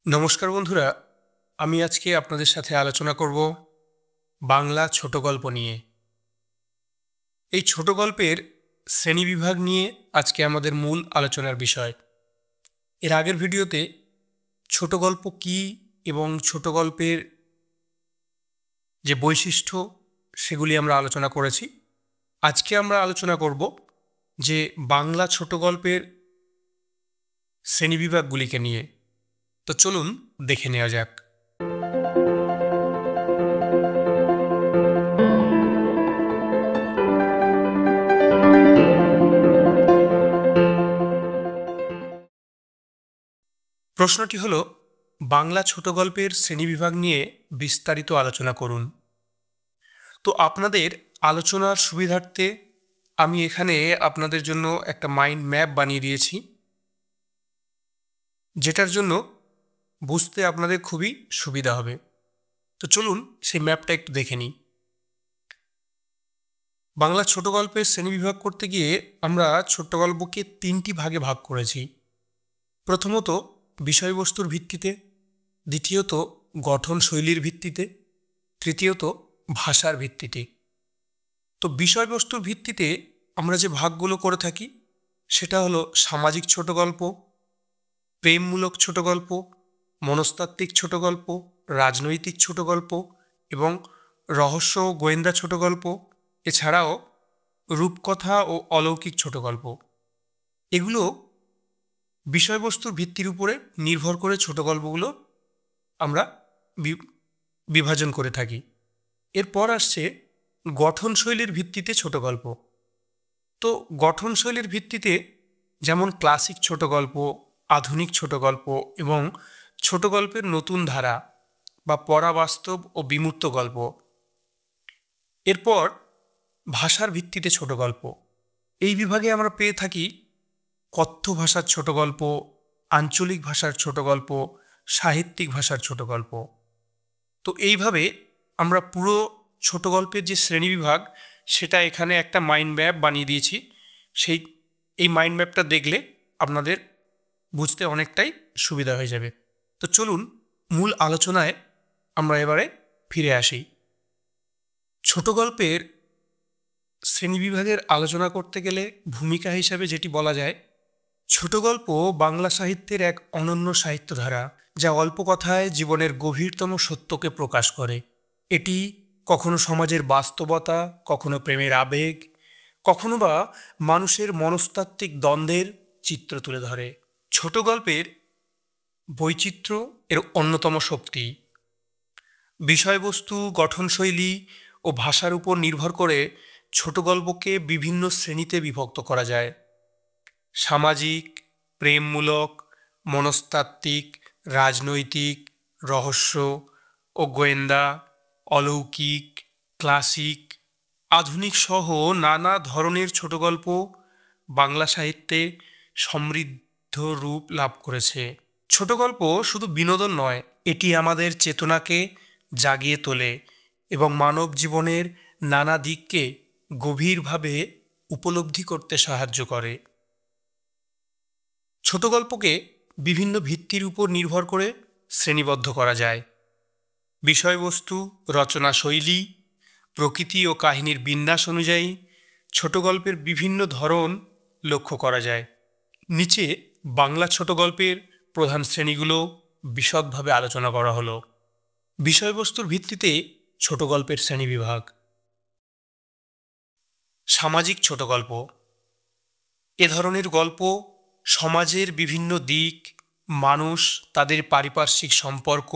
নমস্কার বন্ধুরা, আমি আজকে আপনাদের সাথে আলোচনা করব বাংলা ছোট গল্প নিয়ে। এই ছোট গল্পের শ্রেণীবিভাগ নিয়ে আজকে আমাদের মূল আলোচনার বিষয়। এর আগের ভিডিওতে ছোট গল্প কী এবং ছোট গল্পের যে বৈশিষ্ট্য সেগুলি আমরা আলোচনা করেছি। আজকে আমরা আলোচনা করব যে বাংলা ছোট গল্পের শ্রেণীবিভাগগুলিকে নিয়ে। তো চলুন দেখে নেওয়া যাক। প্রশ্নটি হলো, বাংলা ছোট গল্পের শ্রেণীবিভাগ নিয়ে বিস্তারিত আলোচনা করুন। তো আপনাদের আলোচনার সুবিধার্থে আমি এখানে আপনাদের জন্য একটা মাইন্ড ম্যাপ বানিয়ে দিয়েছি, যেটার জন্য বুঝতে আপনাদের খুবই সুবিধা হবে। তো চলুন সেই ম্যাপটা একটু দেখে নিই। বাংলা ছোট গল্পের শ্রেণীবিভাগ করতে গিয়ে আমরা ছোট গল্পকে 3টি ভাগে ভাগ করেছি। প্রথমত বিষয়বস্তুর ভিত্তিতে, দ্বিতীয়ত গঠন শৈলীর ভিত্তিতে, তৃতীয়ত ভাষার ভিত্তিতে। তো বিষয়বস্তুর ভিত্তিতে আমরা যে ভাগগুলো করে থাকি সেটা হলো সামাজিক ছোট গল্প, প্রেমমূলক ছোট গল্প, মনস্তাত্ত্বিক ছোট গল্প, রাজনৈতিক ছোট গল্প এবং রহস্য ও গোয়েন্দা ছোট গল্প, এছাড়াও রূপকথা ও অলৌকিক ছোট গল্প। এগুলো বিষয়বস্তুর ভিত্তির উপরে নির্ভর করে ছোট গল্পগুলো আমরা বিভাজন করে থাকি। এরপর আসছে গঠনশৈলীর ভিত্তিতে ছোট গল্প। তো গঠনশৈলীর ভিত্তিতে যেমন ক্লাসিক ছোট গল্প, আধুনিক ছোট গল্প এবং ছোট গল্পের নতুন ধারা বা পরাবাস্তব ও বিমূর্ত গল্প। এরপর ভাষার ভিত্তিতে ছোট গল্প। এই বিভাগে আমরা পেয়ে থাকি কথ্য ভাষার ছোট গল্প, আঞ্চলিক ভাষার ছোট গল্প, সাহিত্যিক ভাষার ছোট গল্প। তো এইভাবে আমরা পুরো ছোট গল্পের যে শ্রেণীবিভাগ সেটা এখানে একটা মাইন্ড ম্যাপ বানিয়ে দিয়েছি। এই মাইন্ড ম্যাপটা দেখলে আপনাদের বুঝতে অনেকটাই সুবিধা হয়ে যাবে। তো চলুন মূল আলোচনায় আমরা এবারে ফিরে আসি। ছোট গল্পের শ্রেণীবিভাগের আলোচনা করতে গেলে ভূমিকা হিসাবে যেটি বলা যায়, ছোট গল্প বাংলা সাহিত্যের এক অনন্য সাহিত্যধারা, যা অল্প কথায় জীবনের গভীরতম সত্যকে প্রকাশ করে। এটি কখনো সমাজের বাস্তবতা, কখনো প্রেমের আবেগ, কখনো বা মানুষের মনস্তাত্ত্বিক দ্বন্দ্বের চিত্র তুলে ধরে। ছোট গল্পের বৈচিত্র্য এর অন্যতম শক্তি। বিষয়বস্তু, গঠনশৈলী ও ভাষার উপর নির্ভর করে ছোট গল্পকে বিভিন্ন শ্রেণীতে বিভক্ত করা যায়। সামাজিক, প্রেমমূলক, মনস্তাত্ত্বিক, রাজনৈতিক, রহস্য ও গোয়েন্দা, অলৌকিক, ক্লাসিক, আধুনিক সহ নানা ধরনের ছোট গল্প বাংলা সাহিত্যে সমৃদ্ধ রূপ লাভ করেছে। ছোট গল্প শুধু বিনোদন নয়, এটি আমাদের চেতনাকে জাগিয়ে তোলে এবং মানব জীবনের নানা দিককে গভীরভাবে উপলব্ধি করতে সাহায্য করে। ছোট গল্পকে বিভিন্ন ভিত্তির উপর নির্ভর করে শ্রেণীবদ্ধ করা যায়। বিষয়বস্তু, রচনা শৈলী, প্রকৃতি ও কাহিনীর বিন্যাস অনুযায়ী ছোট গল্পের বিভিন্ন ধরন লক্ষ্য করা যায়। নিচে বাংলা ছোট গল্পের প্রধান শ্রেণীগুলো বিশদভাবে আলোচনা করা হলো। বিষয়বস্তুর ভিত্তিতে ছোট গল্পের শ্রেণীবিভাগ। সামাজিক ছোট গল্প। এ ধরনের গল্প সমাজের বিভিন্ন দিক, মানুষ, তাদের পারিপার্শ্বিক সম্পর্ক,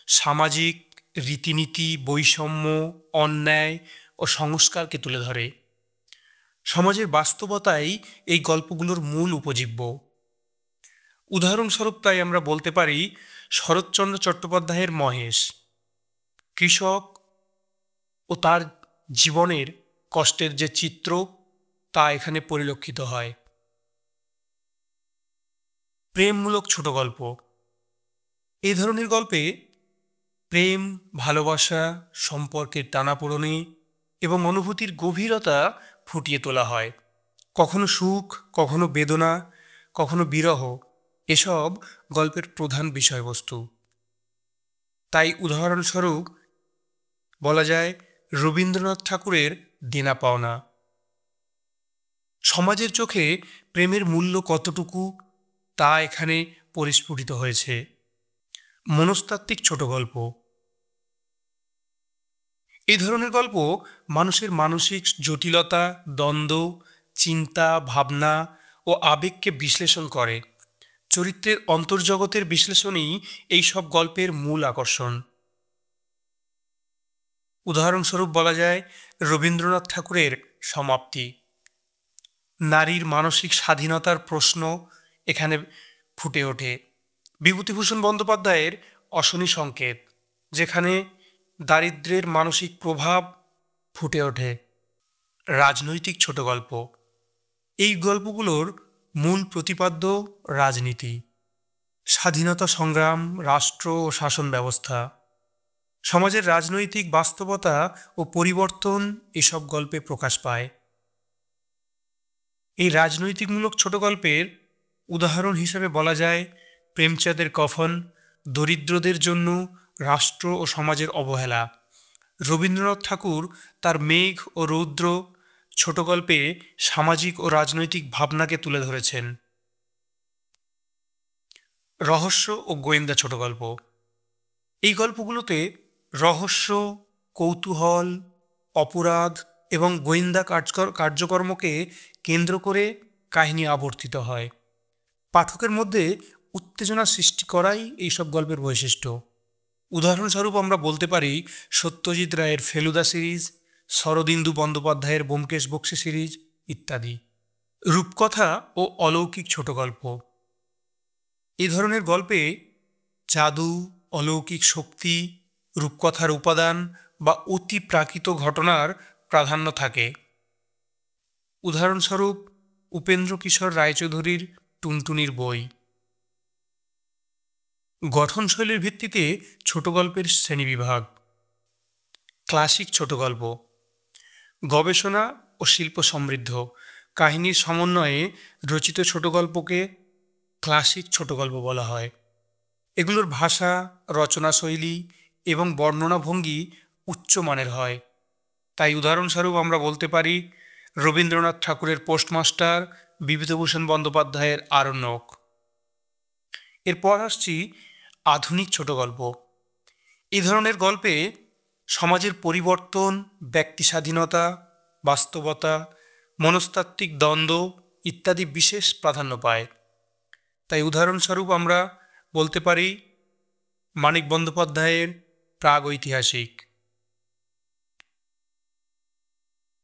সামাজিক রীতিনীতি, বৈষম্য, অন্যায় ও সংস্কারকে তুলে ধরে। সমাজের বাস্তবতাই এই গল্পগুলোর মূল উপজীব্য। উদাহরণস্বরূপ তাই আমরা বলতে পারি শরৎচন্দ্র চট্টোপাধ্যায়ের মহেশ। কৃষক ও তার জীবনের কষ্টের যে চিত্র তা এখানে পরিলক্ষিত হয়। প্রেমমূলক ছোট গল্প। এই ধরনের গল্পে প্রেম, ভালোবাসা, সম্পর্কের টানাপোড়েনে এবং অনুভূতির গভীরতা ফুটিয়ে তোলা হয়। কখনো সুখ, কখনো বেদনা, কখনো বিরহ এসব গল্পের প্রধান বিষয়বস্তু। তাই উদাহরণস্বরূপ বলা যায় রবীন্দ্রনাথ ঠাকুরের দেনা পাওনা। সমাজের চোখে প্রেমের মূল্য কতটুকু তা এখানে পরিস্ফুটিত হয়েছে। মনস্তাত্ত্বিক ছোট গল্প। এই ধরনের গল্প মানুষের মানসিক জটিলতা, দ্বন্দ্ব, চিন্তা, ভাবনা ও আবেগকে বিশ্লেষণ করে। চরিত্রের অন্তর্জগতের বিশ্লেষণই এই সব গল্পের মূল আকর্ষণ। উদাহরণস্বরূপ বলা যায় রবীন্দ্রনাথ ঠাকুরের সমাপ্তি। নারীর মানসিক স্বাধীনতার প্রশ্ন এখানে ফুটে ওঠে। বিভূতিভূষণ বন্দ্যোপাধ্যায়ের অশনি সংকেত, যেখানে দারিদ্র্যের মানসিক প্রভাব ফুটে ওঠে। রাজনৈতিক ছোট গল্প। এই গল্পগুলোর মূল প্রতিপাদ্য রাজনীতি, স্বাধীনতা সংগ্রাম, রাষ্ট্র ও শাসন ব্যবস্থা, সমাজের রাজনৈতিক বাস্তবতা ও পরিবর্তন এসব গল্পে প্রকাশ পায়। এই রাজনৈতিকমূলক ছোট গল্পের উদাহরণ হিসেবে বলা যায় প্রেমচাঁদের কফন, দরিদ্রদের জন্য রাষ্ট্র ও সমাজের অবহেলা। রবীন্দ্রনাথ ঠাকুর তার মেঘ ও রৌদ্র ছোট গল্পে সামাজিক ও রাজনৈতিক ভাবনাকে তুলে ধরেছেন। রহস্য ও গোয়েন্দা ছোট গল্প। এই গল্পগুলোতে রহস্য, কৌতূহল, অপরাধ এবং গোয়েন্দা কার্যকর্মকে কেন্দ্র করে কাহিনী আবর্তিত হয়। পাঠকের মধ্যে উত্তেজনা সৃষ্টি করাই এইসব গল্পের বৈশিষ্ট্য। উদাহরণস্বরূপ আমরা বলতে পারি সত্যজিৎ রায়ের ফেলুদা সিরিজ, শরদিন্দু বন্দ্যোপাধ্যায়ের ব্যোমকেশ বক্সী সিরিজ ইত্যাদি। রূপকথা ও অলৌকিক ছোট গল্প। এই ধরনের গল্পে জাদু, অলৌকিক শক্তি, রূপকথার উপাদান বা অতি প্রাকৃত ঘটনার প্রাধান্য থাকে। উদাহরণস্বরূপ উপেন্দ্র কিশোর রায়চৌধুরীর টুনটুনির বই। গঠনশৈলীর ভিত্তিতে ছোট গল্পের শ্রেণীবিভাগ। ক্লাসিক ছোট গল্প, গবেষণা ও শিল্প সমৃদ্ধ কাহিনীর সমন্বয়ে রচিত ছোট গল্পকে ক্লাসিক ছোট গল্প বলা হয়। এগুলোর ভাষা, রচনাশৈলী এবং বর্ণনাভঙ্গি উচ্চমানের হয়। তাই উদাহরণস্বরূপ আমরা বলতে পারি রবীন্দ্রনাথ ঠাকুরের পোস্টমাস্টার, বিভূতিভূষণ বন্দ্যোপাধ্যায়ের আরণ্যক। এরপর আসছি আধুনিক ছোট গল্প। এই ধরনের গল্পে সমাজের পরিবর্তন, ব্যক্তি স্বাধীনতা, বাস্তবতা, মনস্তাত্ত্বিক দ্বন্দ্ব ইত্যাদি বিশেষ প্রাধান্য পায়। তাই উদাহরণস্বরূপ আমরা বলতে পারি মানিক বন্দ্যোপাধ্যায়ের প্রাগৈতিহাসিক।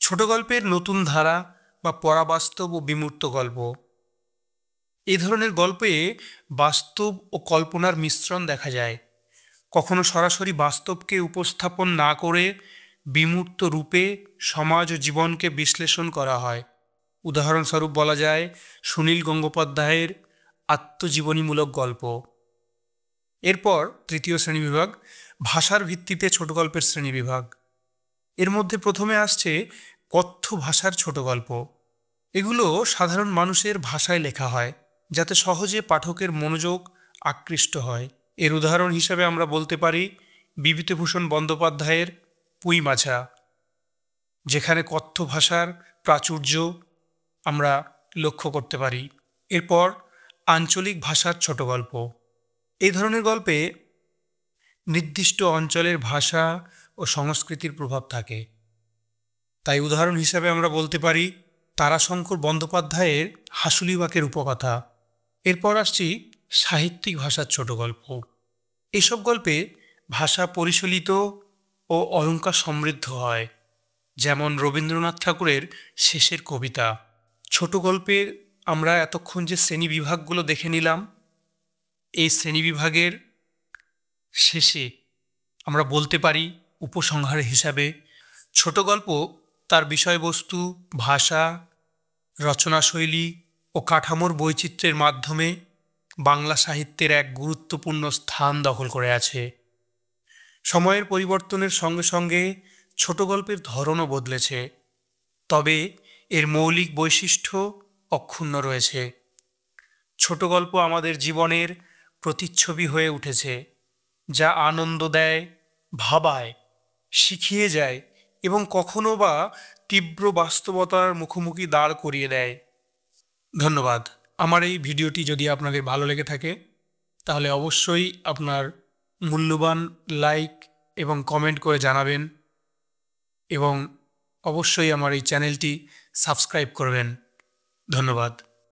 ছোট গল্পের নতুন ধারা বা পরাবাস্তব ও বিমূর্ত গল্প। এই ধরনের গল্পে বাস্তব ও কল্পনার মিশ্রণ দেখা যায়। কখনো সরাসরি বাস্তবকে উপস্থাপন না করে বিমূর্ত রূপে সমাজ ও জীবনকে বিশ্লেষণ করা হয়। উদাহরণস্বরূপ বলা যায় সুনীল গঙ্গোপাধ্যায়ের আত্মজীবনীমূলক গল্প। এরপর তৃতীয় শ্রেণীবিভাগ, ভাষার ভিত্তিতে ছোট গল্পের শ্রেণীবিভাগ। এর মধ্যে প্রথমে আসছে কথ্য ভাষার ছোট গল্প। এগুলো সাধারণ মানুষের ভাষায় লেখা হয়, যাতে সহজে পাঠকের মনোযোগ আকৃষ্ট হয়। এর উদাহরণ হিসেবে আমরা বলতে পারি বিভূতিভূষণ বন্দ্যোপাধ্যায়ের পুঁই মাছা, যেখানে কথ্য ভাষার প্রাচুর্য আমরা লক্ষ্য করতে পারি। এরপর আঞ্চলিক ভাষার ছোট গল্প। এই ধরনের গল্পে নির্দিষ্ট অঞ্চলের ভাষা ও সংস্কৃতির প্রভাব থাকে। তাই উদাহরণ হিসাবে আমরা বলতে পারি তারাশঙ্কর বন্দ্যোপাধ্যায়ের হাসুলিবাকের উপকথা। এরপর আসছি সাহিত্যিক ভাষার ছোট গল্প। এসব গল্পে ভাষা পরিশীলিত ও অলঙ্কার সমৃদ্ধ হয়, যেমন রবীন্দ্রনাথ ঠাকুরের শেষের কবিতা। ছোট গল্পের আমরা এতক্ষণ যে শ্রেণীবিভাগগুলো দেখে নিলাম, এই শ্রেণীবিভাগের শেষে আমরা বলতে পারি উপসংহার হিসাবে ছোট গল্প তার বিষয়বস্তু, ভাষা, রচনাশৈলী ও কাঠামোর বৈচিত্র্যের মাধ্যমে বাংলা সাহিত্যের এক গুরুত্বপূর্ণ স্থান দখল করে আছে। সময়ের পরিবর্তনের সঙ্গে সঙ্গে ছোট গল্পের ধরনও বদলেছে, তবে এর মৌলিক বৈশিষ্ট্য অক্ষুণ্ণ রয়েছে। ছোট গল্প আমাদের জীবনের প্রতিচ্ছবি হয়ে উঠেছে, যা আনন্দ দেয়, ভাবায়, শিখিয়ে যায় এবং কখনো বা তীব্র বাস্তবতার মুখোমুখি দাঁড় করিয়ে দেয়। ধন্যবাদ। আমার এই ভিডিওটি যদি আপনাদের ভালো লেগে থাকে তাহলে অবশ্যই আপনার মূল্যবান লাইক এবং কমেন্ট করে জানাবেন এবং অবশ্যই আমার এই চ্যানেলটি সাবস্ক্রাইব করবেন। ধন্যবাদ।